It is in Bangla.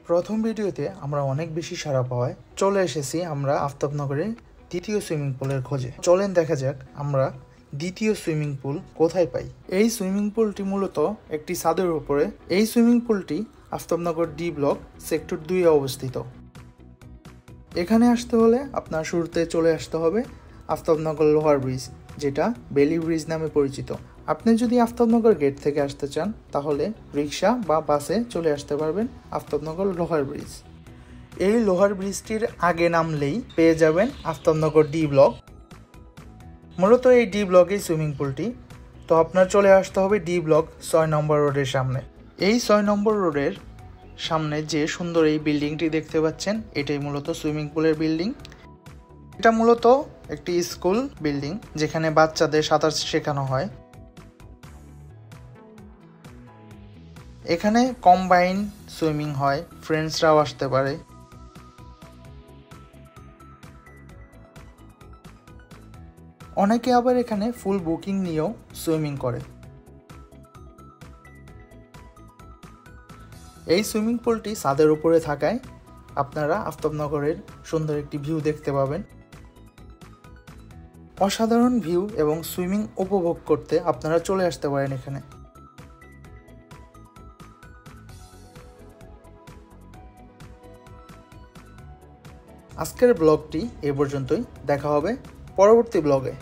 প্রথম ভিডিওতে আমরা অনেক বেশি সাড়া পাওয়ায় চলে এসেছি আমরা আফতাবনগরের দ্বিতীয় সুইমিং পুলের খোঁজে। চলেন দেখা যাক আমরা দ্বিতীয় সুইমিং পুল কোথায় পাই। এই সুইমিং পুলটি মূলত একটি ছাদের উপরে। এই সুইমিং পুলটি আফতাবনগর ডি ব্লক সেক্টর 2-এ অবস্থিত। এখানে আসতে হলে আপনার শুরুতে চলে আসতে হবে আফতাবনগর লোহার ব্রিজ, যেটা বেলি ব্রিজ নামে পরিচিত। আপনি যদি আফতাবনগর গেট থেকে আসতে চান তাহলে রিক্সা বা বাসে চলে আসতে পারবেন আফতাবনগর লোহার ব্রিজ। এই লোহার ব্রিজটির আগে নামলেই পেয়ে যাবেন আফতাবনগর ডি ব্লক। মূলত এই ডি ব্লকেই সুইমিং পুলটি। তো আপনার চলে আসতে হবে ডি ব্লক 6 নম্বর রোডের সামনে। এই 6 নম্বর রোডের সামনে যে সুন্দর এই বিল্ডিংটি দেখতে পাচ্ছেন, এটাই মূলত সুইমিং পুলের বিল্ডিং। এটা মূলত একটি স্কুল বিল্ডিং যেখানে বাচ্চাদের সাঁতার শেখানো হয়। এখানে কম্বাইন সুইমিং হয়, ফ্রেন্ডসরাও আসতে পারে। অনেকে আবার এখানে ফুল বুকিং নিয়েও সুইমিং করে। এই সুইমিং পুলটি ছাদের উপরে থাকায় আপনারা আফতাবনগরের সুন্দর একটি ভিউ দেখতে পাবেন। অসাধারণ ভিউ এবং সুইমিং উপভোগ করতে আপনারা চলে আসতে পারেন এখানে। আজকের ব্লগটি এ পর্যন্তই। দেখা হবে পরবর্তী ব্লগে।